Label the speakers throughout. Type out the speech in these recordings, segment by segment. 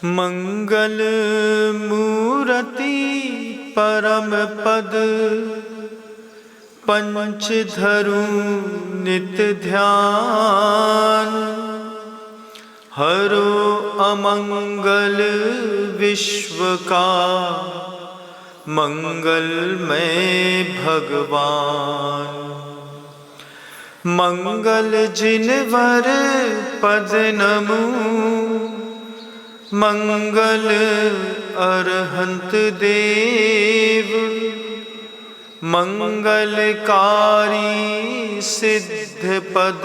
Speaker 1: मंगल मूर्ति परम पद पंचधरु नित्य ध्यान। हरो अमंगल विश्व का मंगलमय भगवान। मंगल जिनवर पद नमो मंगल अरहंत देव। मंगलकारी सिद्ध पद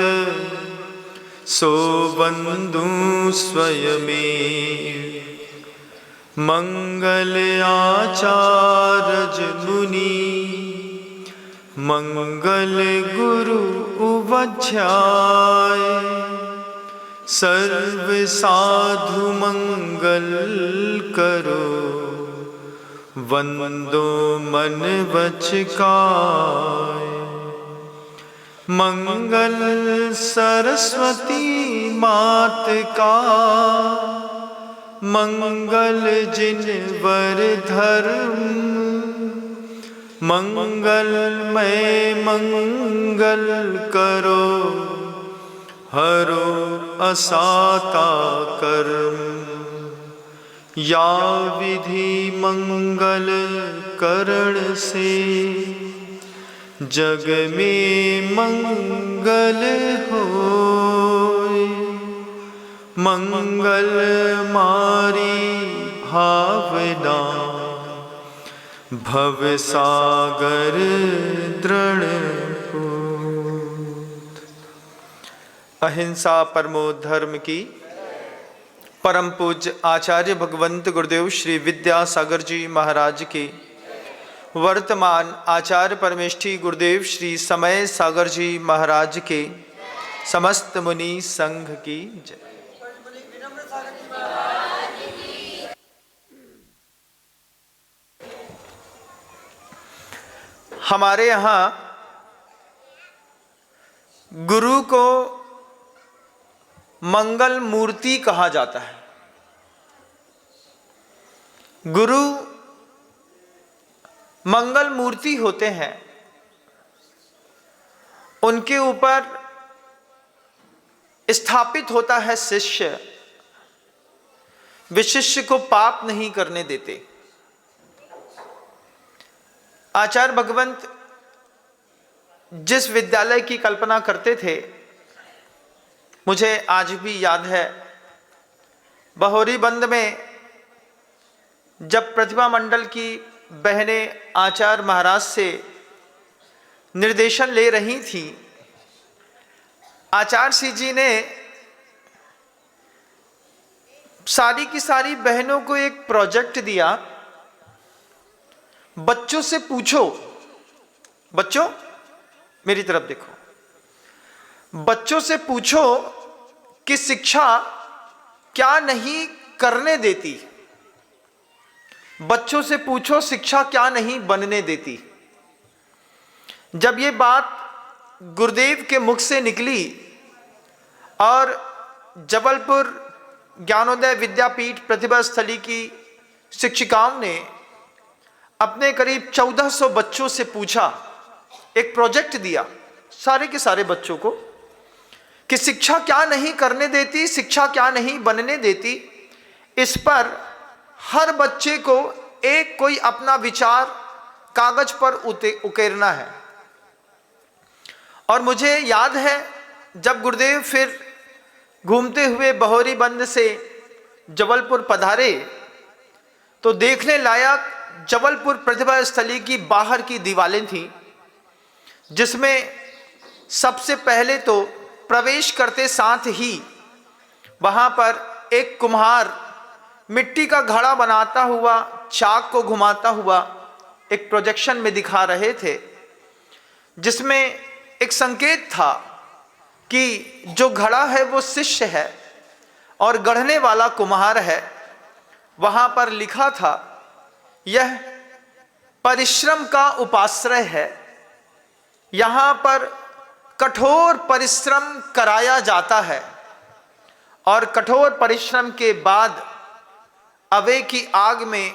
Speaker 1: सो बंधु स्वयमेव। मंगल आचार्य मुनि मंगल गुरु उपाध्याय। सर्व साधु मंगल करो वंदो मन वचकाय। मंगल सरस्वती मात का मंगल जिनवर धर्म। मंगलमय मंगल करो हरो असाता कर्म। या विधि मंगल करण से जग में मंगल होय। मंगल मारी भावना भव सागर दृढ़ हो। अहिंसा परमो धर्म की। परम पूज्य आचार्य भगवंत गुरुदेव श्री विद्यासागर जी महाराज की। वर्तमान आचार्य परमेष्ठी गुरुदेव श्री समय सागर जी महाराज के। समस्त मुनि संघ की जय। हमारे यहाँ गुरु को मंगल मूर्ति कहा जाता है। गुरु मंगल मूर्ति होते हैं। उनके ऊपर स्थापित होता है शिष्य। वे शिष्य को पाप नहीं करने देते। आचार्य भगवंत जिस विद्यालय की कल्पना करते थे, मुझे आज भी याद है, बहोरी बंद में जब प्रतिभा मंडल की बहनें आचार्य महाराज से निर्देशन ले रही थी, आचार्य श्री जी ने सारी की सारी बहनों को एक प्रोजेक्ट दिया। बच्चों से पूछो, बच्चों मेरी तरफ देखो, बच्चों से पूछो कि शिक्षा क्या नहीं करने देती। बच्चों से पूछो शिक्षा क्या नहीं बनने देती। जब ये बात गुरुदेव के मुख से निकली और जबलपुर ज्ञानोदय विद्यापीठ प्रतिभा स्थली की शिक्षिकाओं ने अपने करीब 1400 बच्चों से पूछा, एक प्रोजेक्ट दिया सारे के सारे बच्चों को कि शिक्षा क्या नहीं करने देती, शिक्षा क्या नहीं बनने देती। इस पर हर बच्चे को एक कोई अपना विचार कागज पर उकेरना है। और मुझे याद है जब गुरुदेव फिर घूमते हुए बहोरी बंद से जबलपुर पधारे तो देखने लायक जबलपुर प्रतिभा स्थली की बाहर की दीवारें थीं, जिसमें सबसे पहले तो प्रवेश करते साथ ही वहां पर एक कुम्हार मिट्टी का घड़ा बनाता हुआ, चाक को घुमाता हुआ एक प्रोजेक्शन में दिखा रहे थे, जिसमें एक संकेत था कि जो घड़ा है वो शिष्य है और गढ़ने वाला कुम्हार है। वहां पर लिखा था, यह परिश्रम का उपाश्रय है, यहाँ पर कठोर परिश्रम कराया जाता है और कठोर परिश्रम के बाद अवे की आग में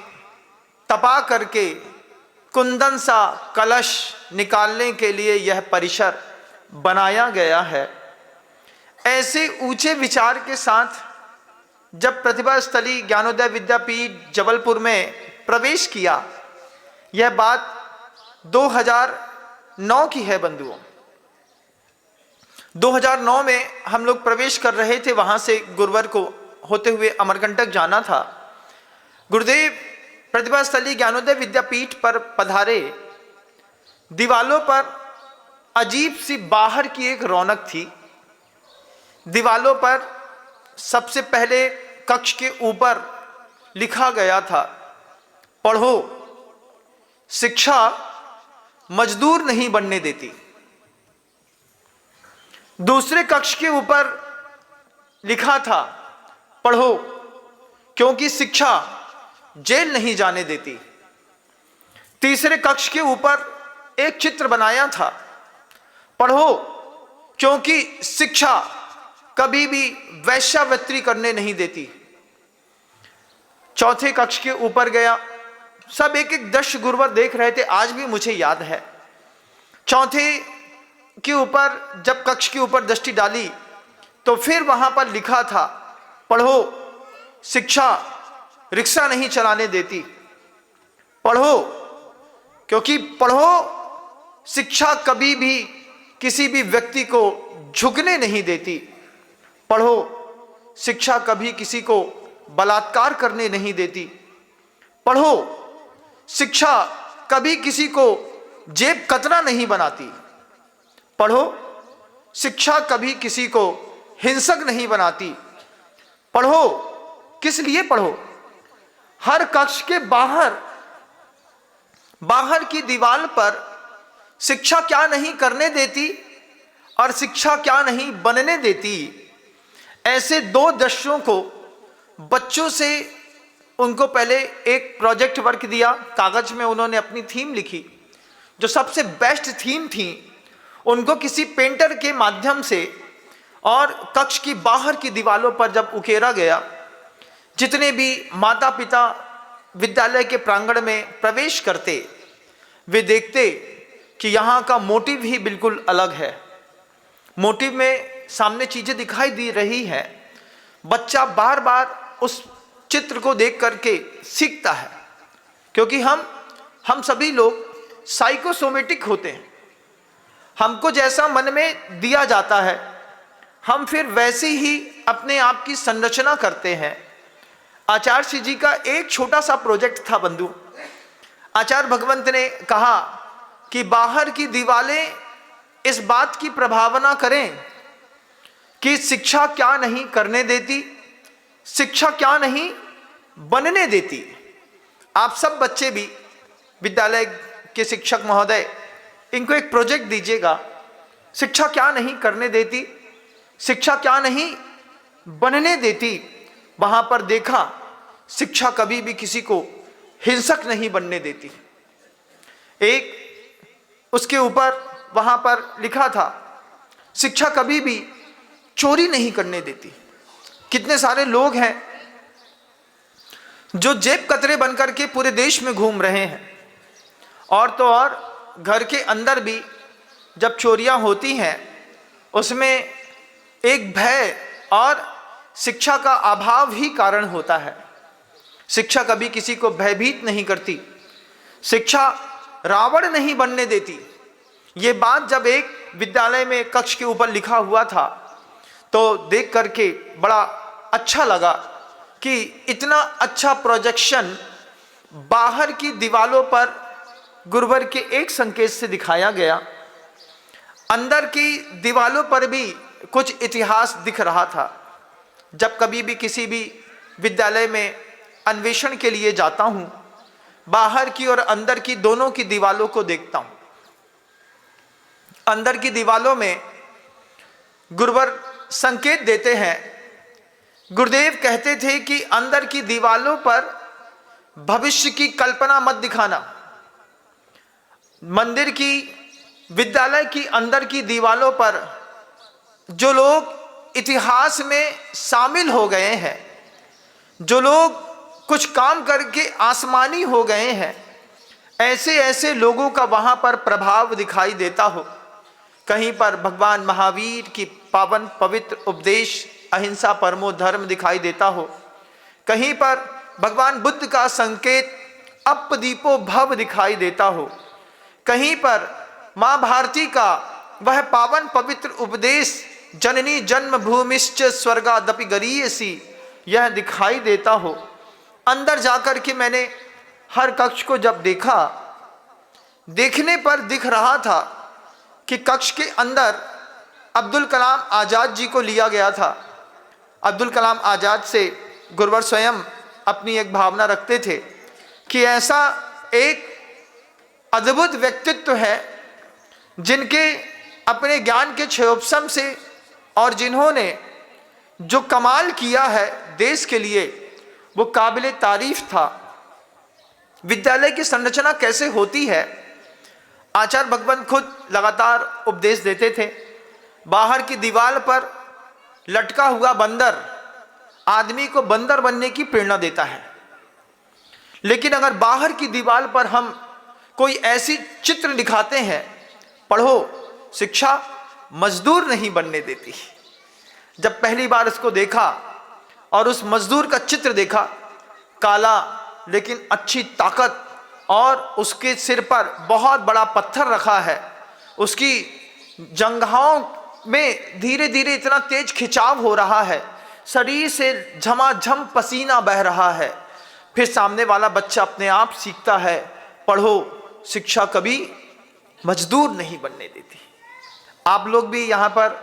Speaker 1: तपा करके कुंदन सा कलश निकालने के लिए यह परिसर बनाया गया है। ऐसे ऊंचे विचार के साथ जब प्रतिभा स्थली ज्ञानोदय विद्यापीठ जबलपुर में प्रवेश किया, यह बात 2009 की है बंधुओं। 2009 में हम लोग प्रवेश कर रहे थे, वहां से गुरुवार को होते हुए अमरकंटक जाना था। गुरुदेव प्रतिभा स्थली ज्ञानोदय विद्यापीठ पर पधारे। दीवालों पर अजीब सी बाहर की एक रौनक थी। दीवालों पर सबसे पहले कक्ष के ऊपर लिखा गया था, पढ़ो, शिक्षा मजदूर नहीं बनने देती। दूसरे कक्ष के ऊपर लिखा था, पढ़ो क्योंकि शिक्षा जेल नहीं जाने देती। तीसरे कक्ष के ऊपर एक चित्र बनाया था, पढ़ो क्योंकि शिक्षा कभी भी वैश्यावृत्ति करने नहीं देती। चौथे कक्ष के ऊपर गया, सब एक एक दृश्य गुरुवर देख रहे थे, आज भी मुझे याद है। चौथे के ऊपर जब कक्ष के ऊपर दृष्टि डाली तो फिर वहां पर लिखा था, पढ़ो शिक्षा रिक्शा नहीं चलाने देती। पढ़ो क्योंकि पढ़ो शिक्षा कभी भी किसी भी व्यक्ति को झुकने नहीं देती। पढ़ो शिक्षा कभी किसी को बलात्कार करने नहीं देती। पढ़ो शिक्षा कभी किसी को जेब कतरा नहीं बनाती। पढ़ो शिक्षा कभी किसी को हिंसक नहीं बनाती। पढ़ो, किस लिए पढ़ो? हर कक्ष के बाहर की दीवार पर शिक्षा क्या नहीं करने देती और शिक्षा क्या नहीं बनने देती, ऐसे दो दृश्यों को बच्चों से उनको पहले एक प्रोजेक्ट वर्क दिया। कागज में उन्होंने अपनी थीम लिखी, जो सबसे बेस्ट थीम थी उनको किसी पेंटर के माध्यम से और कक्ष की बाहर की दीवारों पर जब उकेरा गया। जितने भी माता पिता विद्यालय के प्रांगण में प्रवेश करते, वे देखते कि यहाँ का मोटिव ही बिल्कुल अलग है। मोटिव में सामने चीजें दिखाई दे रही हैं। बच्चा बार बार उस चित्र को देख करके सीखता है, क्योंकि हम सभी लोग साइकोसोमेटिक होते हैं। हमको जैसा मन में दिया जाता है, हम फिर वैसे ही अपने आप की संरचना करते हैं। आचार्य जी का एक छोटा सा प्रोजेक्ट था बंधु। आचार्य भगवंत ने कहा कि बाहर की दीवारें इस बात की प्रभावना करें कि शिक्षा क्या नहीं करने देती, शिक्षा क्या नहीं बनने देती। आप सब बच्चे भी, विद्यालय के शिक्षक महोदय, इनको एक प्रोजेक्ट दीजिएगा, शिक्षा क्या नहीं करने देती, शिक्षा क्या नहीं बनने देती। वहां पर देखा, शिक्षा कभी भी किसी को हिंसक नहीं बनने देती। एक उसके ऊपर वहां पर लिखा था, शिक्षा कभी भी चोरी नहीं करने देती। कितने सारे लोग हैं जो जेब कतरे बनकर के पूरे देश में घूम रहे हैं, और तो और घर के अंदर भी जब चोरियां होती हैं उसमें एक भय और शिक्षा का अभाव ही कारण होता है। शिक्षा कभी किसी को भयभीत नहीं करती, शिक्षा रावण नहीं बनने देती। ये बात जब एक विद्यालय में कक्ष के ऊपर लिखा हुआ था तो देख करके बड़ा अच्छा लगा कि इतना अच्छा प्रोजेक्शन बाहर की दीवारों पर गुरुवर के एक संकेत से दिखाया गया। अंदर की दीवारों पर भी कुछ इतिहास दिख रहा था। जब कभी भी किसी भी विद्यालय में अन्वेषण के लिए जाता हूं, बाहर की और अंदर की दोनों की दीवारों को देखता हूं। अंदर की दीवारों में गुरुवर संकेत देते हैं। गुरुदेव कहते थे कि अंदर की दीवारों पर भविष्य की कल्पना मत दिखाना। मंदिर की विद्यालय की अंदर की दीवारों पर जो लोग इतिहास में शामिल हो गए हैं, जो लोग कुछ काम करके आसमानी हो गए हैं, ऐसे ऐसे लोगों का वहां पर प्रभाव दिखाई देता हो। कहीं पर भगवान महावीर की पावन पवित्र उपदेश अहिंसा परमो धर्म दिखाई देता हो, कहीं पर भगवान बुद्ध का संकेत अपदीपो भव दिखाई देता हो, कहीं पर मां भारती का वह पावन पवित्र उपदेश जननी जन्मभूमिश्च स्वर्गादपि गरीयसी यह दिखाई देता हो। अंदर जाकर के मैंने हर कक्ष को जब देखा, देखने पर दिख रहा था कि कक्ष के अंदर अब्दुल कलाम आज़ाद जी को लिया गया था। अब्दुल कलाम आज़ाद से गुरुवर स्वयं अपनी एक भावना रखते थे कि ऐसा एक अद्भुत व्यक्तित्व है जिनके अपने ज्ञान के क्षयोपशम से और जिन्होंने जो कमाल किया है देश के लिए वो काबिले तारीफ था। विद्यालय की संरचना कैसे होती है, आचार्य भगवंत खुद लगातार उपदेश देते थे। बाहर की दीवार पर लटका हुआ बंदर आदमी को बंदर बनने की प्रेरणा देता है, लेकिन अगर बाहर की दीवार पर हम कोई ऐसी चित्र दिखाते हैं, पढ़ो शिक्षा मजदूर नहीं बनने देती। जब पहली बार इसको देखा और उस मजदूर का चित्र देखा, काला लेकिन अच्छी ताकत, और उसके सिर पर बहुत बड़ा पत्थर रखा है, उसकी जंघाओं में धीरे धीरे इतना तेज खिंचाव हो रहा है, शरीर से झमाझम पसीना बह रहा है। फिर सामने वाला बच्चा अपने आप सीखता है, पढ़ो शिक्षा कभी मजदूर नहीं बनने देती। आप लोग भी यहाँ पर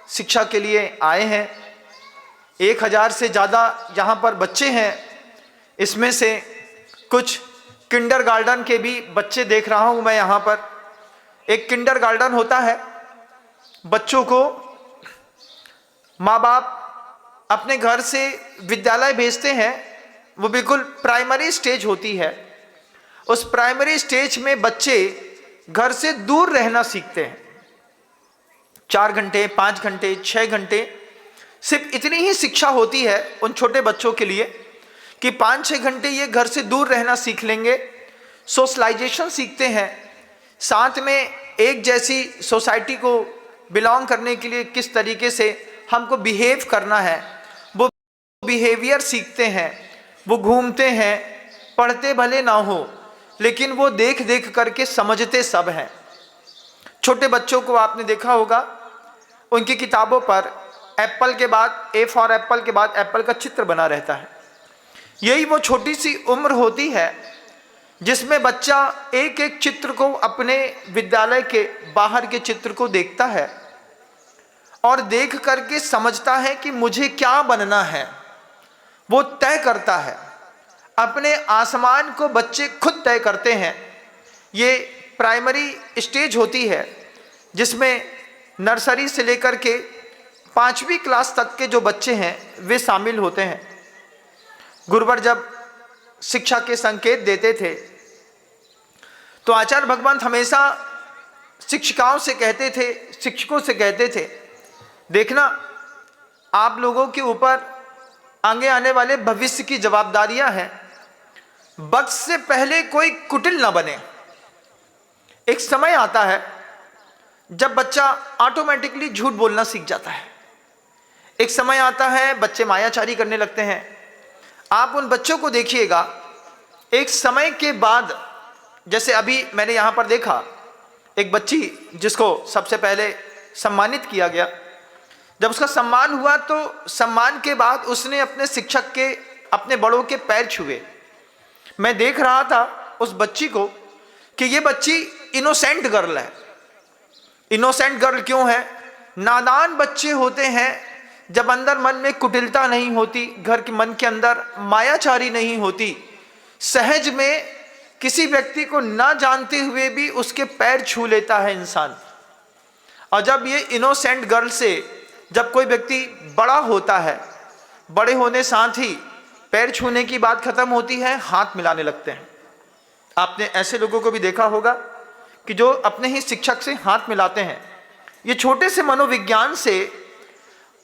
Speaker 1: शिक्षा के लिए आए हैं। 1000 से ज़्यादा यहाँ पर बच्चे हैं। इसमें से कुछ किंडरगार्टन के भी बच्चे देख रहा हूँ मैं यहाँ पर। एक किंडरगार्टन होता है, बच्चों को माँ बाप अपने घर से विद्यालय भेजते हैं। वो बिल्कुल प्राइमरी स्टेज होती है। उस प्राइमरी स्टेज में बच्चे घर से दूर रहना सीखते हैं। 4 घंटे, 5 घंटे, 6 घंटे, सिर्फ इतनी ही शिक्षा होती है उन छोटे बच्चों के लिए कि 5-6 घंटे ये घर से दूर रहना सीख लेंगे, सोशलाइजेशन सीखते हैं, साथ में एक जैसी सोसाइटी को बिलोंग करने के लिए किस तरीके से हमको बिहेव करना है, वो बिहेवियर सीखते हैं। वो घूमते हैं, पढ़ते भले ना हो लेकिन वो देख देख करके समझते सब हैं। छोटे बच्चों को आपने देखा होगा, उनकी किताबों पर एप्पल के बाद ए फॉर एप्पल के बाद एप्पल का चित्र बना रहता है। यही वो छोटी सी उम्र होती है जिसमें बच्चा एक एक चित्र को, अपने विद्यालय के बाहर के चित्र को देखता है और देख करके समझता है कि मुझे क्या बनना है। वो तय करता है। अपने आसमान को बच्चे खुद तय करते हैं। ये प्राइमरी स्टेज होती है जिसमें नर्सरी से लेकर के 5वीं क्लास तक के जो बच्चे हैं वे शामिल होते हैं। गुरुवर जब शिक्षा के संकेत देते थे तो आचार्य भगवंत हमेशा शिक्षिकाओं से कहते थे, शिक्षकों से कहते थे, देखना आप लोगों के ऊपर आगे आने वाले भविष्य की जवाबदारियां हैं। वक्त से पहले कोई कुटिल ना बने। एक समय आता है जब बच्चा ऑटोमेटिकली झूठ बोलना सीख जाता है। एक समय आता है बच्चे मायाचारी करने लगते हैं। आप उन बच्चों को देखिएगा, एक समय के बाद, जैसे अभी मैंने यहाँ पर देखा एक बच्ची जिसको सबसे पहले सम्मानित किया गया। जब उसका सम्मान हुआ तो सम्मान के बाद उसने अपने शिक्षक के, अपने बड़ों के पैर छुए। मैं देख रहा था उस बच्ची को कि ये बच्ची इनोसेंट गर्ल है। इनोसेंट गर्ल क्यों है? नादान बच्चे होते हैं जब अंदर मन में कुटिलता नहीं होती, घर के मन के अंदर मायाचारी नहीं होती, सहज में किसी व्यक्ति को ना जानते हुए भी उसके पैर छू लेता है इंसान। और जब ये इनोसेंट गर्ल से जब कोई व्यक्ति बड़ा होता है, बड़े होने साथ ही पैर छूने की बात खत्म होती है, हाथ मिलाने लगते हैं। आपने ऐसे लोगों को भी देखा होगा। कि जो अपने ही शिक्षक से हाथ मिलाते हैं। ये छोटे से मनोविज्ञान से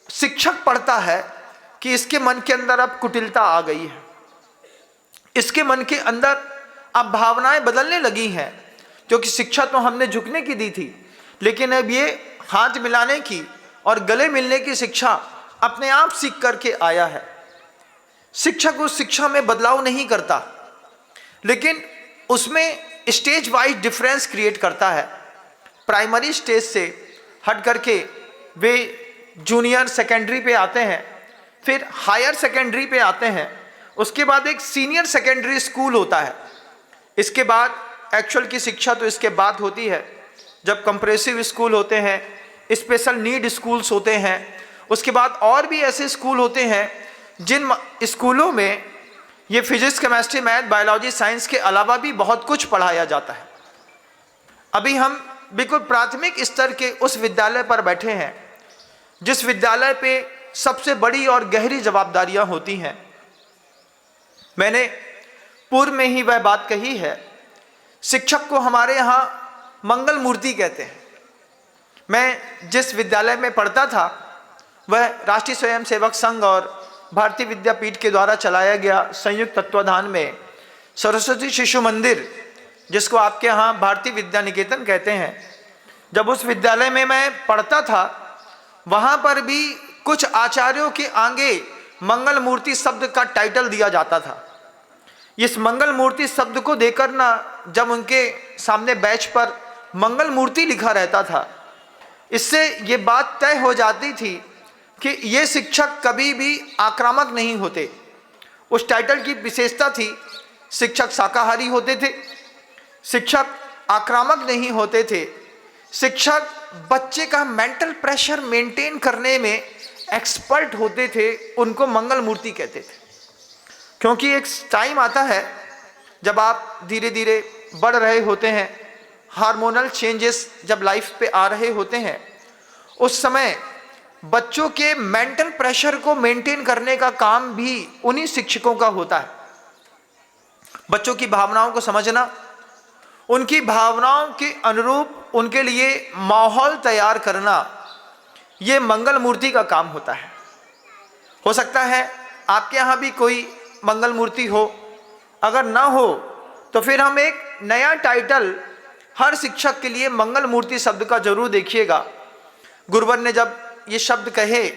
Speaker 1: शिक्षक पढ़ता है कि इसके मन के अंदर अब कुटिलता आ गई है, इसके मन के अंदर अब भावनाएं बदलने लगी हैं, क्योंकि शिक्षा तो हमने झुकने की दी थी, लेकिन अब ये हाथ मिलाने की और गले मिलने की शिक्षा अपने आप सीख करके आया है। शिक्षक उस शिक्षा में बदलाव नहीं करता, लेकिन उसमें स्टेज वाइज डिफरेंस क्रिएट करता है। प्राइमरी स्टेज से हट करके वे जूनियर सेकेंडरी पे आते हैं, फिर हायर सेकेंडरी पे आते हैं, उसके बाद एक सीनियर सेकेंडरी स्कूल होता है। इसके बाद एक्चुअल की शिक्षा तो इसके बाद होती है, जब कंप्रेसिव स्कूल होते हैं, स्पेशल नीड स्कूल्स होते हैं, उसके बाद और भी ऐसे स्कूल होते हैं जिन स्कूलों में ये physics, chemistry, math, biology, science के अलावा भी बहुत कुछ पढ़ाया जाता है। अभी हम बिल्कुल प्राथमिक स्तर के उस विद्यालय पर बैठे हैं जिस विद्यालय पे सबसे बड़ी और गहरी जवाबदारियां होती हैं। मैंने पूर्व में ही वह बात कही है, शिक्षक को हमारे यहाँ मंगल मूर्ति कहते हैं। मैं जिस विद्यालय में पढ़ता था वह राष्ट्रीय स्वयंसेवक संघ और भारतीय विद्यापीठ के द्वारा चलाया गया संयुक्त तत्वाधान में सरस्वती शिशु मंदिर, जिसको आपके यहाँ भारतीय विद्या निकेतन कहते हैं, जब उस विद्यालय में मैं पढ़ता था वहाँ पर भी कुछ आचार्यों के आगे मंगल मूर्ति शब्द का टाइटल दिया जाता था। इस मंगल मूर्ति शब्द को देकर ना, जब उनके सामने बैच पर मंगल मूर्ति लिखा रहता था, इससे ये बात तय हो जाती थी कि ये शिक्षक कभी भी आक्रामक नहीं होते। उस टाइटल की विशेषता थी, शिक्षक शाकाहारी होते थे, शिक्षक आक्रामक नहीं होते थे, शिक्षक बच्चे का मेंटल प्रेशर मेंटेन करने में एक्सपर्ट होते थे, उनको मंगल मूर्ति कहते थे। क्योंकि एक टाइम आता है जब आप धीरे धीरे बढ़ रहे होते हैं, हार्मोनल चेंजेस जब लाइफ पे आ रहे होते हैं, उस समय बच्चों के मेंटल प्रेशर को मेंटेन करने का काम भी उन्हीं शिक्षकों का होता है। बच्चों की भावनाओं को समझना, उनकी भावनाओं के अनुरूप उनके लिए माहौल तैयार करना, ये मंगल मूर्ति का काम होता है। हो सकता है आपके यहाँ भी कोई मंगल मूर्ति हो, अगर ना हो तो फिर हम एक नया टाइटल हर शिक्षक के लिए मंगल मूर्ति शब्द का जरूर देखिएगा। गुरुवर ने जब ये शब्द कहे,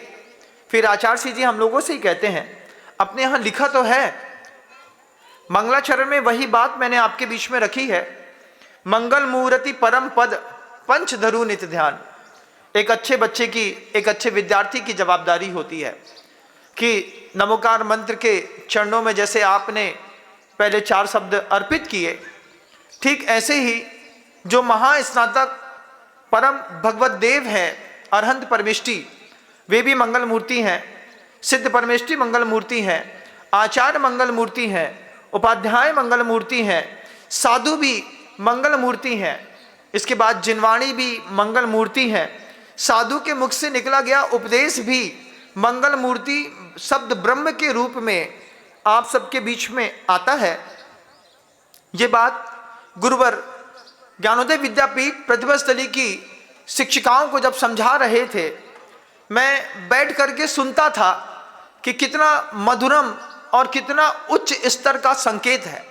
Speaker 1: फिर आचार्य सिंह जी हम लोगों से ही कहते हैं, अपने यहाँ लिखा तो है, मंगलाचरण में वही बात मैंने आपके बीच में रखी है, मंगल मूर्ति परम पद पंच धरु नित ध्यान। एक अच्छे बच्चे की, एक अच्छे विद्यार्थी की जवाबदारी होती है कि नमोकार मंत्र के चरणों में जैसे आपने पहले 4 शब्द अर्पित किए, ठीक ऐसे ही जो महास्नातक परम भगवत देव हैं, अरहंत परमेष्टि, वे भी मंगल मूर्ति हैं, सिद्ध परमेष्टि मंगल मूर्ति हैं, आचार्य मंगल मूर्ति हैं, उपाध्याय मंगल मूर्ति हैं, साधु भी मंगल मूर्ति हैं, इसके बाद जिनवाणी भी मंगल मूर्ति हैं, साधु के मुख से निकला गया उपदेश भी मंगल मूर्ति शब्द ब्रह्म के रूप में आप सबके बीच में आता है। ये बात गुरुवर ज्ञानोदय विद्यापीठ प्रतिभा स्थली की शिक्षिकाओं को जब समझा रहे थे, मैं बैठ करके सुनता था कि कितना मधुरम और कितना उच्च स्तर का संकेत है।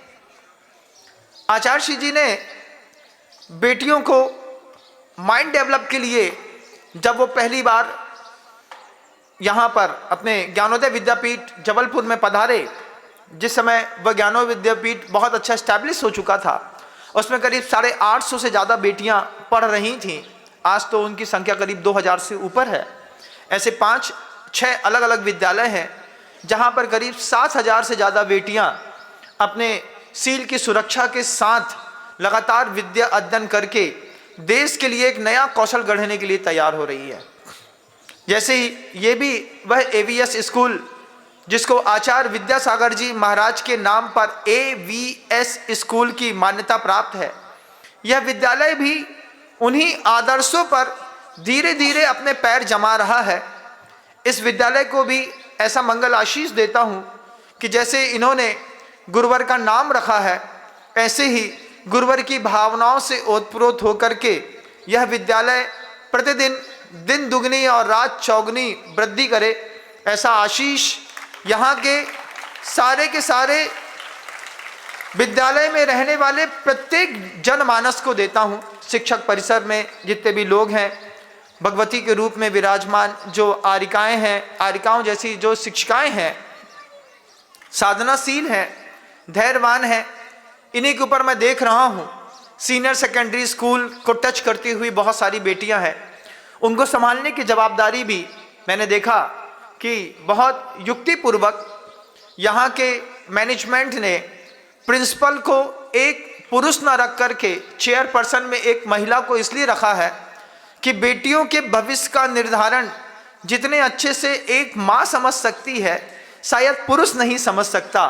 Speaker 1: आचार्य श्री जी ने बेटियों को माइंड डेवलप के लिए जब वो पहली बार यहाँ पर अपने ज्ञानोदय विद्यापीठ जबलपुर में पधारे, जिस समय वह ज्ञानोदय विद्यापीठ बहुत अच्छा एस्टैब्लिश हो चुका था, उसमें करीब 850 से ज़्यादा बेटियाँ पढ़ रही थीं। आज तो उनकी संख्या करीब 2000 से ऊपर है। ऐसे 5-6 अलग अलग विद्यालय हैं जहाँ पर करीब 7000 से ज़्यादा बेटियाँ अपने सील की सुरक्षा के साथ लगातार विद्या अध्ययन करके देश के लिए एक नया कौशल गढ़ने के लिए तैयार हो रही है। जैसे ही ये भी वह AVS स्कूल, जिसको आचार्य विद्यासागर जी महाराज के नाम पर AVS स्कूल की मान्यता प्राप्त है, यह विद्यालय भी उन्हीं आदर्शों पर धीरे धीरे अपने पैर जमा रहा है। इस विद्यालय को भी ऐसा मंगल आशीष देता हूँ कि जैसे इन्होंने गुरुवर का नाम रखा है, ऐसे ही गुरुवर की भावनाओं से ओतप्रोत होकर के यह विद्यालय प्रतिदिन दिन दुगनी और रात चौगुनी वृद्धि करे, ऐसा आशीष यहाँ के सारे विद्यालय में रहने वाले प्रत्येक जनमानस को देता हूँ। शिक्षक परिसर में जितने भी लोग हैं, भगवती के रूप में विराजमान जो आरिकाएं हैं, आरिकाओं जैसी जो शिक्षिकाएं हैं, साधनाशील हैं, धैर्यवान हैं, इन्हीं के ऊपर मैं देख रहा हूँ सीनियर सेकेंडरी स्कूल को टच करती हुई बहुत सारी बेटियां हैं। उनको संभालने की जवाबदारी भी मैंने देखा कि बहुत युक्तिपूर्वक यहाँ के मैनेजमेंट ने प्रिंसिपल को एक पुरुष न रख करके चेयरपर्सन में एक महिला को इसलिए रखा है कि बेटियों के भविष्य का निर्धारण जितने अच्छे से एक माँ समझ सकती है, शायद पुरुष नहीं समझ सकता।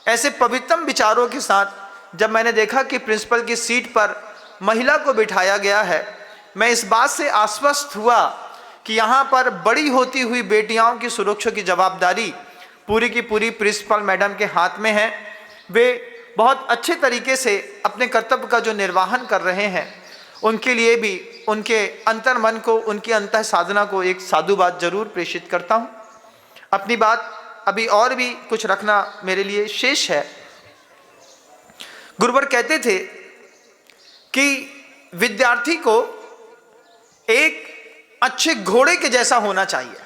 Speaker 1: ऐसे पवित्रम विचारों के साथ जब मैंने देखा कि प्रिंसिपल की सीट पर महिला को बिठाया गया है, मैं इस बात से आश्वस्त हुआ कि यहाँ पर बड़ी होती हुई बेटियों की सुरक्षा की जवाबदारी पूरी की पूरी प्रिंसिपल मैडम के हाथ में है। वे बहुत अच्छे तरीके से अपने कर्तव्य का जो निर्वहन कर रहे हैं, उनके लिए भी उनके अंतर मन को, उनकी अंतः साधना को एक साधुवाद जरूर प्रेषित करता हूँ। अपनी बात अभी और भी कुछ रखना मेरे लिए शेष है। गुरुवर कहते थे कि विद्यार्थी को एक अच्छे घोड़े के जैसा होना चाहिए।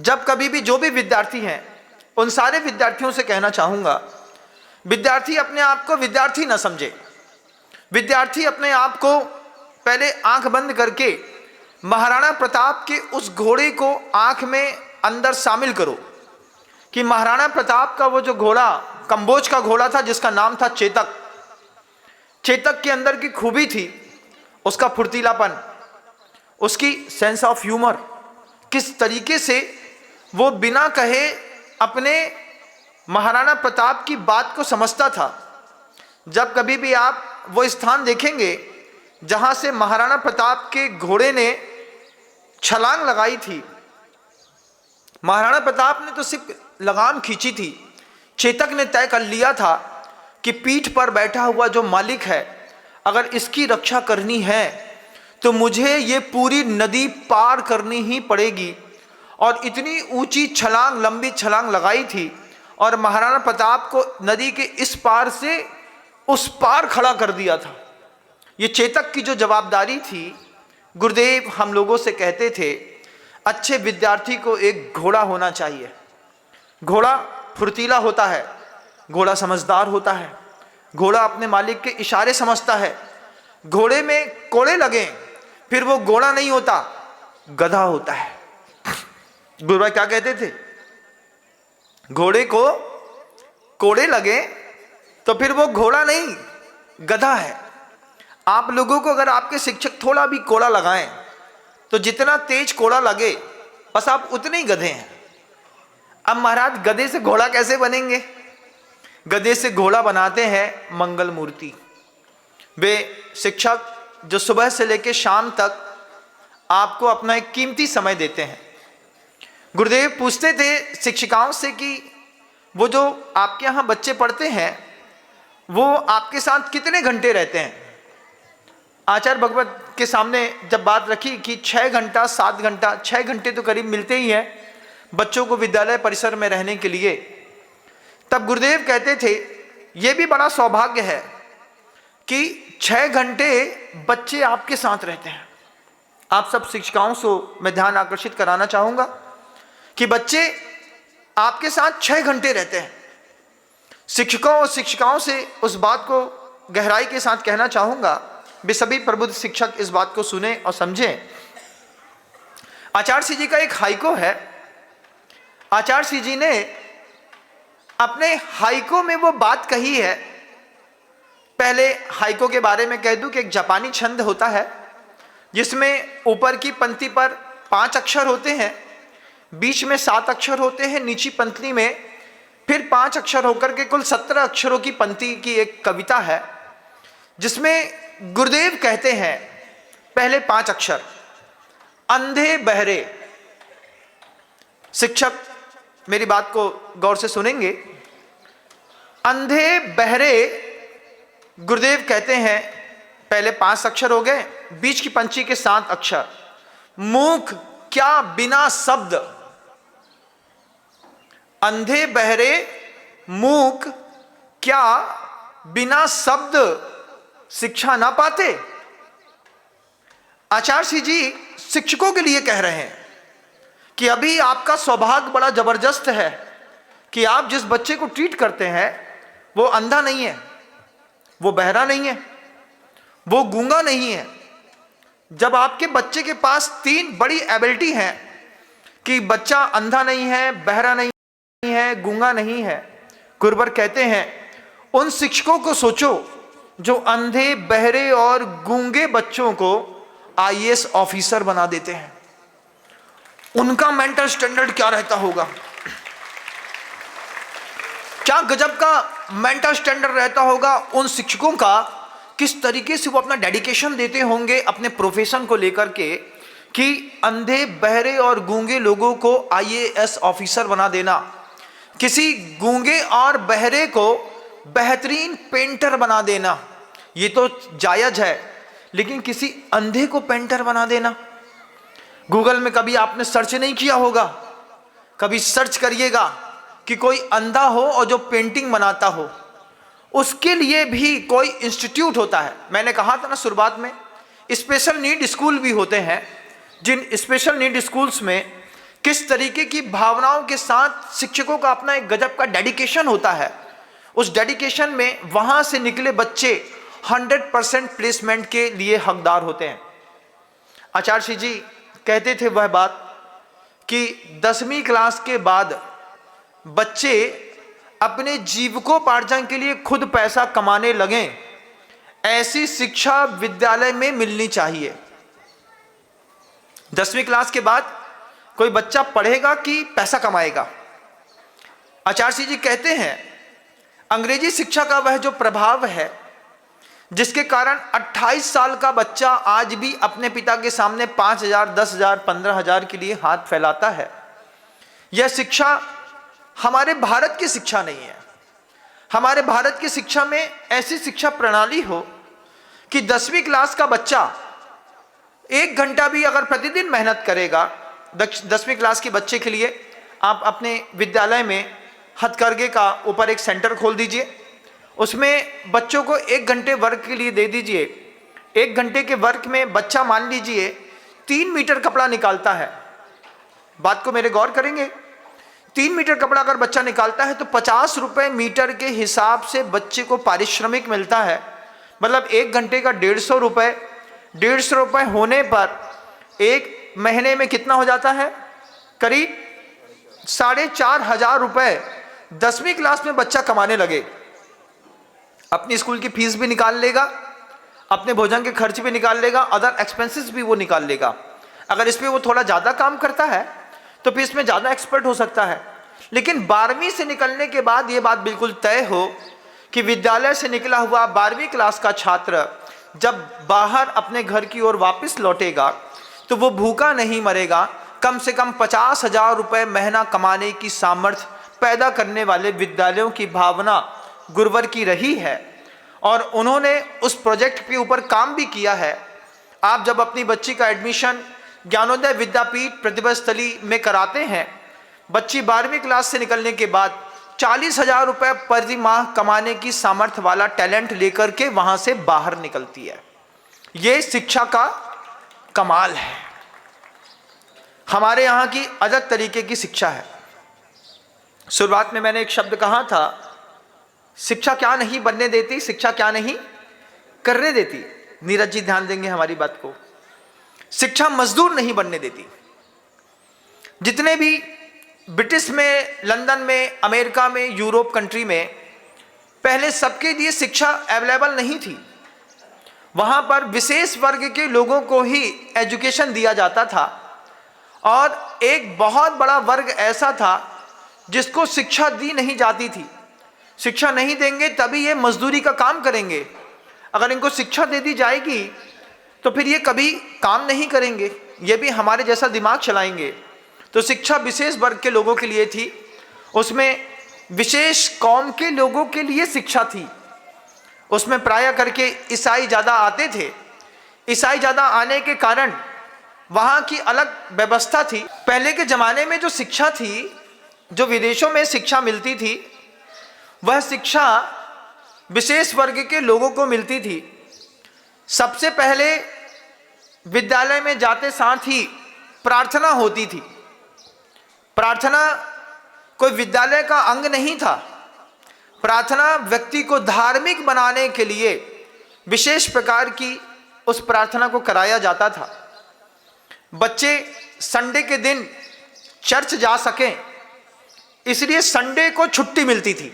Speaker 1: जब कभी भी जो भी विद्यार्थी हैं, उन सारे विद्यार्थियों से कहना चाहूँगा, विद्यार्थी अपने आप को विद्यार्थी न समझे। विद्यार्थी अपने आप को पहले आंख बंद करके महाराणा प्रताप के उस घोड़े को आंख में अंदर शामिल करो कि महाराणा प्रताप का वो जो घोड़ा कंबोज का घोड़ा था जिसका नाम था चेतक। चेतक के अंदर की खूबी थी उसका फुर्तीलापन, उसकी सेंस ऑफ ह्यूमर, किस तरीके से वो बिना कहे अपने महाराणा प्रताप की बात को समझता था। जब कभी भी आप वो स्थान देखेंगे जहां से महाराणा प्रताप के घोड़े ने छलांग लगाई थी, महाराणा प्रताप ने तो सिर्फ लगाम खींची थी, चेतक ने तय कर लिया था कि पीठ पर बैठा हुआ जो मालिक है, अगर इसकी रक्षा करनी है तो मुझे ये पूरी नदी पार करनी ही पड़ेगी। और इतनी ऊंची छलांग, लंबी छलांग लगाई थी और महाराणा प्रताप को नदी के इस पार से उस पार खड़ा कर दिया था। ये चेतक की जो जवाबदारी थी, गुरुदेव हम लोगों से कहते थे अच्छे विद्यार्थी को एक घोड़ा होना चाहिए। घोड़ा फुर्तीला होता है, घोड़ा समझदार होता है, घोड़ा अपने मालिक के इशारे समझता है। घोड़े में कोड़े लगे फिर वो घोड़ा नहीं होता, गधा होता है। गुरुभाई क्या कहते थे, घोड़े को कोड़े लगे तो फिर वो घोड़ा नहीं, गधा है। आप लोगों को अगर आपके शिक्षक थोड़ा भी कोड़ा लगाएं तो जितना तेज कोड़ा लगे बस आप उतने ही गधे हैं। अब महाराज गधे से घोड़ा कैसे बनेंगे? गधे से घोड़ा बनाते हैं मंगल मूर्ति। वे शिक्षक जो सुबह से लेकर शाम तक आपको अपना एक कीमती समय देते हैं। गुरुदेव पूछते थे शिक्षिकाओं से कि वो जो आपके यहाँ बच्चे पढ़ते हैं वो आपके साथ कितने घंटे रहते हैं? आचार्य भगवत के सामने जब बात रखी कि 6 घंटा 7 घंटा, 6 घंटे तो करीब मिलते ही हैं बच्चों को विद्यालय परिसर में रहने के लिए, तब गुरुदेव कहते थे ये भी बड़ा सौभाग्य है कि 6 घंटे बच्चे आपके साथ रहते हैं। आप सब शिक्षिकाओं से मैं ध्यान आकर्षित कराना चाहूँगा कि बच्चे आपके साथ 6 घंटे रहते हैं। शिक्षकों और शिक्षिकाओं से उस बात को गहराई के साथ कहना चाहूँगा, वे सभी प्रबुद्ध शिक्षक इस बात को सुने और समझें। आचार्य जी का एक हाइको है। आचार्य जी ने अपने हाइको में वो बात कही है। पहले हाइको के बारे में कह दूं कि एक जापानी छंद होता है जिसमें ऊपर की पंक्ति पर 5 अक्षर होते हैं, बीच में 7 अक्षर होते हैं, नीची पंक्ति में फिर 5 अक्षर होकर के कुल 17 अक्षरों की पंक्ति की एक कविता है, जिसमें गुरुदेव कहते हैं पहले 5 अक्षर अंधे बहरे। शिक्षक मेरी बात को गौर से सुनेंगे। अंधे बहरे गुरुदेव कहते हैं, पहले 5 अक्षर हो गए, बीच की पंक्ति के 7 अक्षर। मूक क्या बिना शब्द, अंधे बहरे मूक क्या बिना शब्द शिक्षा ना पाते। आचार्य श्री जी शिक्षकों के लिए कह रहे हैं कि अभी आपका सौभाग्य बड़ा जबरदस्त है कि आप जिस बच्चे को ट्रीट करते हैं वो अंधा नहीं है, वो बहरा नहीं है, वो गूंगा नहीं है। जब आपके बच्चे के पास 3 बड़ी एबिलिटी हैं कि बच्चा अंधा नहीं है, बहरा नहीं है, गूंगा नहीं है, गुरुवर कहते हैं उन शिक्षकों को सोचो जो अंधे, बहरे और गूंगे बच्चों को आईएएस ऑफिसर बना देते हैं। उनका मेंटल स्टैंडर्ड क्या रहता होगा, क्या गजब का मेंटल स्टैंडर्ड रहता होगा उन शिक्षकों का। किस तरीके से वो अपना डेडिकेशन देते होंगे अपने प्रोफेशन को लेकर के कि अंधे, बहरे और गूंगे लोगों को आईएएस ऑफिसर बना देना, किसी गूंगे और बहरे को बेहतरीन पेंटर बना देना, ये तो जायज है, लेकिन किसी अंधे को पेंटर बना देना। गूगल में कभी आपने सर्च नहीं किया होगा, कभी सर्च करिएगा कि कोई अंधा हो और जो पेंटिंग बनाता हो, उसके लिए भी कोई इंस्टीट्यूट होता है। मैंने कहा था ना शुरुआत में, स्पेशल नीड स्कूल भी होते हैं, जिन स्पेशल नीड स्कूल्स में किस तरीके की भावनाओं के साथ शिक्षकों का अपना एक गजब का डेडिकेशन होता है। उस डेडिकेशन में वहां से निकले बच्चे 100% प्लेसमेंट के लिए हकदार होते हैं। आचार्य श्री जी कहते थे वह बात कि 10वीं क्लास के बाद बच्चे अपने जीविकोपार्जन के लिए खुद पैसा कमाने लगें, ऐसी शिक्षा विद्यालय में मिलनी चाहिए। 10वीं क्लास के बाद कोई बच्चा पढ़ेगा कि पैसा कमाएगा। आचार्य श्री जी कहते हैं अंग्रेजी शिक्षा का वह जो प्रभाव है जिसके कारण 28 साल का बच्चा आज भी अपने पिता के सामने 5,000, 10,000, 15,000 के लिए हाथ फैलाता है, यह शिक्षा हमारे भारत की शिक्षा नहीं है। हमारे भारत की शिक्षा में ऐसी शिक्षा प्रणाली हो कि 10वीं क्लास का बच्चा 1 घंटा भी अगर प्रतिदिन मेहनत करेगा, 10वीं क्लास के बच्चे के लिए आप अपने विद्यालय में हथकरघे का ऊपर एक सेंटर खोल दीजिए, उसमें बच्चों को 1 घंटे वर्क के लिए दे दीजिए। 1 घंटे के वर्क में बच्चा मान लीजिए 3 मीटर कपड़ा निकालता है, बात को मेरे गौर करेंगे, 3 मीटर कपड़ा अगर बच्चा निकालता है तो 50 रुपए मीटर के हिसाब से बच्चे को पारिश्रमिक मिलता है। मतलब 1 घंटे का 150 रुपए, 150 रुपए होने पर 1 महीने में कितना हो जाता है, करीब 4,500 रुपए 10वीं क्लास में बच्चा कमाने लगे। अपनी स्कूल की फीस भी निकाल लेगा, अपने भोजन के खर्च भी निकाल लेगा, अदर एक्सपेंसेस भी वो निकाल लेगा। अगर इसमें वो थोड़ा ज़्यादा काम करता है तो फिर इसमें ज़्यादा एक्सपर्ट हो सकता है। लेकिन 12वीं से निकलने के बाद ये बात बिल्कुल तय हो कि विद्यालय से निकला हुआ 12वीं क्लास का छात्र जब बाहर अपने घर की ओर वापस लौटेगा तो वो भूखा नहीं मरेगा, कम से कम 50,000 रुपये महीना कमाने की सामर्थ्य पैदा करने वाले विद्यालयों की भावना गुरुवर की रही है और उन्होंने उस प्रोजेक्ट के ऊपर काम भी किया है। आप जब अपनी बच्ची का एडमिशन ज्ञानोदय विद्यापीठ प्रतिभा स्थली में कराते हैं, बच्ची 12वीं क्लास से निकलने के बाद 40,000 रुपये प्रति माह कमाने की सामर्थ्य वाला टैलेंट लेकर के वहां से बाहर निकलती है। ये शिक्षा का कमाल है, हमारे यहाँ की अलग तरीके की शिक्षा है। शुरुआत में मैंने एक शब्द कहा था, शिक्षा क्या नहीं बनने देती, शिक्षा क्या नहीं करने देती। नीरज जी ध्यान देंगे हमारी बात को। शिक्षा मजदूर नहीं बनने देती। जितने भी ब्रिटिश में, लंदन में, अमेरिका में, यूरोप कंट्री में पहले सबके लिए शिक्षा अवेलेबल नहीं थी। वहां पर विशेष वर्ग के लोगों को ही एजुकेशन दिया जाता था और एक बहुत बड़ा वर्ग ऐसा था जिसको शिक्षा दी नहीं जाती थी। शिक्षा नहीं देंगे तभी ये मजदूरी का काम करेंगे, अगर इनको शिक्षा दे दी जाएगी तो फिर ये कभी काम नहीं करेंगे, ये भी हमारे जैसा दिमाग चलाएंगे। तो शिक्षा विशेष वर्ग के लोगों के लिए थी, उसमें विशेष कौम के लोगों के लिए शिक्षा थी, उसमें प्राय करके ईसाई ज़्यादा आते थे। ईसाई ज़्यादा आने के कारण वहाँ की अलग व्यवस्था थी। पहले के ज़माने में जो शिक्षा थी, जो विदेशों में शिक्षा मिलती थी, वह शिक्षा विशेष वर्ग के लोगों को मिलती थी। सबसे पहले विद्यालय में जाते साथ ही प्रार्थना होती थी। प्रार्थना कोई विद्यालय का अंग नहीं था। प्रार्थना व्यक्ति को धार्मिक बनाने के लिए विशेष प्रकार की उस प्रार्थना को कराया जाता था। बच्चे संडे के दिन चर्च जा सकें, इसलिए संडे को छुट्टी मिलती थी।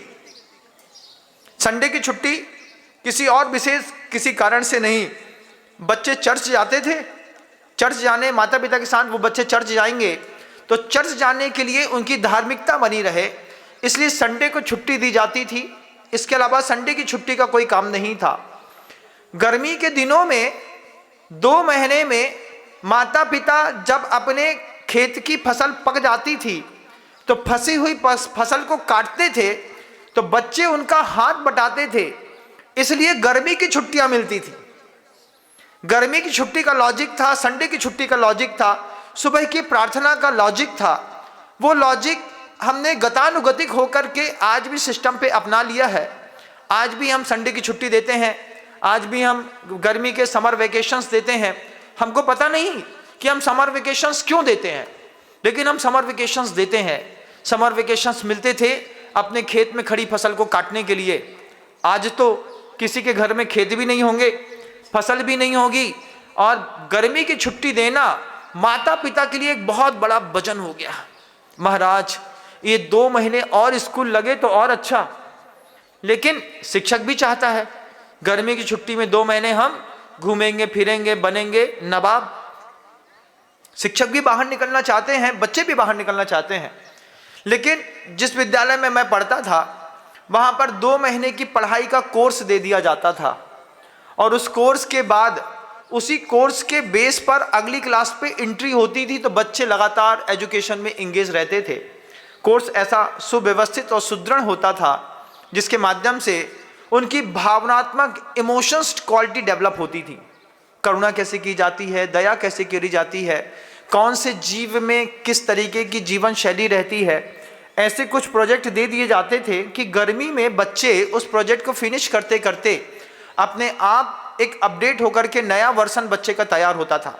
Speaker 1: संडे की छुट्टी किसी और विशेष किसी कारण से नहीं, बच्चे चर्च जाते थे। चर्च जाने, माता पिता के साथ वो बच्चे चर्च जाएंगे तो चर्च जाने के लिए उनकी धार्मिकता बनी रहे, इसलिए संडे को छुट्टी दी जाती थी। इसके अलावा संडे की छुट्टी का कोई काम नहीं था। गर्मी के दिनों में 2 महीने में माता पिता जब अपने खेत की फसल पक जाती थी तो फंसी हुई फसल को काटते थे, तो बच्चे उनका हाथ बटाते थे, इसलिए गर्मी की छुट्टियां मिलती थी। गर्मी की छुट्टी का लॉजिक था, संडे की छुट्टी का लॉजिक था, सुबह की प्रार्थना का लॉजिक था। वो लॉजिक हमने गतानुगतिक होकर के आज भी सिस्टम पे अपना लिया है। आज भी हम संडे की छुट्टी देते हैं, आज भी हम गर्मी के समर वेकेशंस देते हैं। हमको पता नहीं कि हम समर वेकेशंस क्यों देते हैं, लेकिन हम समर वेकेशंस देते हैं। समर वेकेशंस मिलते थे अपने खेत में खड़ी फसल को काटने के लिए। आज तो किसी के घर में खेत भी नहीं होंगे, फसल भी नहीं होगी, और गर्मी की छुट्टी देना माता पिता के लिए एक बहुत बड़ा वजन हो गया। महाराज, ये 2 महीने और स्कूल लगे तो और अच्छा, लेकिन शिक्षक भी चाहता है गर्मी की छुट्टी में 2 महीने हम घूमेंगे फिरेंगे, बनेंगे नवाब। शिक्षक भी बाहर निकलना चाहते हैं, बच्चे भी बाहर निकलना चाहते हैं। लेकिन जिस विद्यालय में मैं पढ़ता था वहां पर 2 महीने की पढ़ाई का कोर्स दे दिया जाता था, और उस कोर्स के बाद उसी कोर्स के बेस पर अगली क्लास पे एंट्री होती थी, तो बच्चे लगातार एजुकेशन में इंगेज रहते थे। कोर्स ऐसा सुव्यवस्थित और सुदृढ़ होता था जिसके माध्यम से उनकी भावनात्मक इमोशंस क्वालिटी डेवलप होती थी। करुणा कैसे की जाती है, दया कैसे करी जाती है, कौन से जीव में किस तरीके की जीवन शैली रहती है, ऐसे कुछ प्रोजेक्ट दे दिए जाते थे कि गर्मी में बच्चे उस प्रोजेक्ट को फिनिश करते करते अपने आप एक अपडेट होकर के नया वर्सन बच्चे का तैयार होता था।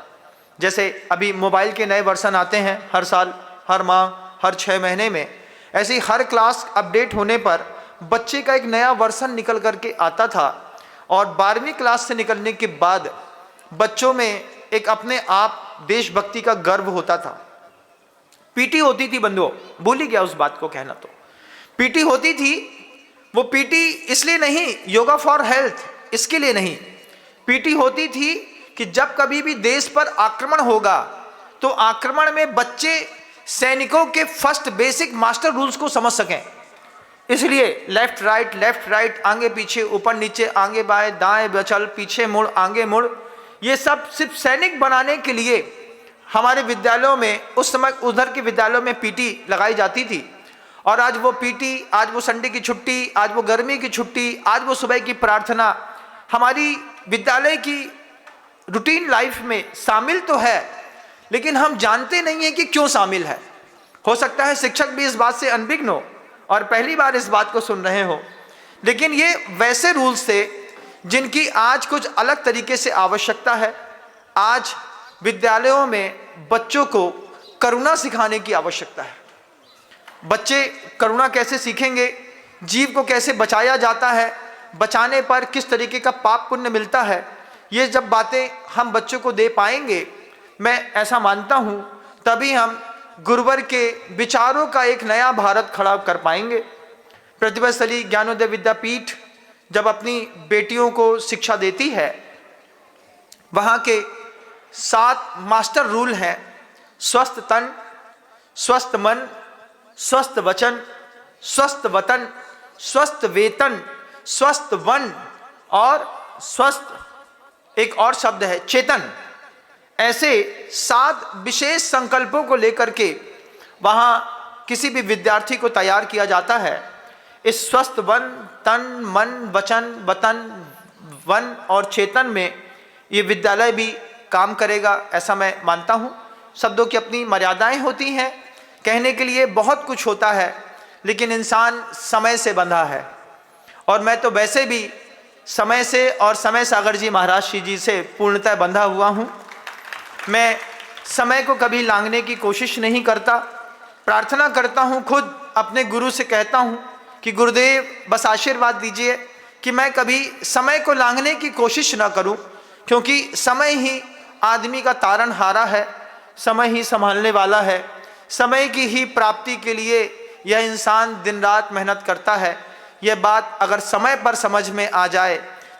Speaker 1: जैसे अभी मोबाइल के नए वर्सन आते हैं हर साल, हर माह, हर 6 महीने में, ऐसे ही हर क्लास अपडेट होने पर बच्चे का एक नया वर्सन निकल करके आता था। और 12वीं क्लास से निकलने के बाद बच्चों में एक अपने आप देशभक्ति का गर्व होता था। पीटी होती थी बंधुओं, भूल ही गया उस बात को कहना। तो पीटी होती थी, वो पीटी इसलिए नहीं, योगा फॉर हेल्थ इसके लिए नहीं, पीटी होती थी कि जब कभी भी देश पर आक्रमण होगा तो आक्रमण में बच्चे सैनिकों के फर्स्ट बेसिक मास्टर रूल्स को समझ सकें। इसलिए लेफ्ट राइट, आगे पीछे, ऊपर नीचे, आगे बाएं दाएं बचल, पीछे मुड़, आगे मुड़, ये सब सिर्फ सैनिक बनाने के लिए हमारे विद्यालयों में, उस समय उधर के विद्यालयों में पीटी लगाई जाती थी। और आज वो पीटी, आज वो संडे की छुट्टी, आज वो गर्मी की छुट्टी, आज वो सुबह की प्रार्थना हमारी विद्यालय की रूटीन लाइफ में शामिल तो है, लेकिन हम जानते नहीं हैं कि क्यों शामिल है। हो सकता है शिक्षक भी इस बात से अनभिज्ञ हो और पहली बार इस बात को सुन रहे हो, लेकिन ये वैसे रूल्स थे जिनकी आज कुछ अलग तरीके से आवश्यकता है। आज विद्यालयों में बच्चों को करुणा सिखाने की आवश्यकता है। बच्चे करुणा कैसे सीखेंगे, जीव को कैसे बचाया जाता है, बचाने पर किस तरीके का पाप पुण्य मिलता है, ये जब बातें हम बच्चों को दे पाएंगे, मैं ऐसा मानता हूँ, तभी हम गुरुवर के विचारों का एक नया भारत खड़ा कर पाएंगे। प्रतिभास्थली ज्ञानोदय विद्यापीठ जब अपनी बेटियों को शिक्षा देती है, वहाँ के 7 मास्टर रूल हैं: स्वस्थ तन, स्वस्थ मन, स्वस्थ वचन, स्वस्थ वतन, स्वस्थ वेतन, स्वस्थ वन और स्वस्थ एक और शब्द है चेतन। ऐसे 7 विशेष संकल्पों को लेकर के वहाँ किसी भी विद्यार्थी को तैयार किया जाता है। इस स्वस्थ वन, तन, मन, वचन, वतन, वन और चेतन में ये विद्यालय भी काम करेगा, ऐसा मैं मानता हूँ। शब्दों की अपनी मर्यादाएं होती हैं, कहने के लिए बहुत कुछ होता है, लेकिन इंसान समय से बंधा है। और मैं तो वैसे भी समय से और समय सागर जी महाराज श्री जी से पूर्णतः बंधा हुआ हूँ। मैं समय को कभी लांघने की कोशिश नहीं करता। प्रार्थना करता हूँ, खुद अपने गुरु से कहता हूँ कि गुरुदेव बस आशीर्वाद दीजिए कि मैं कभी समय को लांघने की कोशिश ना करूँ, क्योंकि समय ही आदमी का तारनहारा है, समय ही संभालने वाला है। समय की ही प्राप्ति के लिए यह इंसान दिन रात मेहनत करता है। यह बात अगर समय पर समझ में आ जाए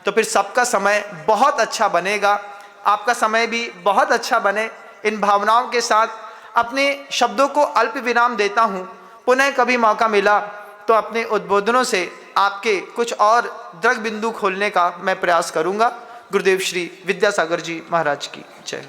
Speaker 1: तो फिर सबका समय बहुत अच्छा बनेगा, आपका समय भी बहुत अच्छा बने। इन भावनाओं के साथ अपने शब्दों को अल्प विराम देता हूँ। पुनः कभी मौका मिला तो अपने उद्बोधनों से आपके कुछ और दृढ़ बिंदु खोलने का मैं प्रयास करूँगा। गुरुदेव श्री विद्यासागर जी महाराज की जय।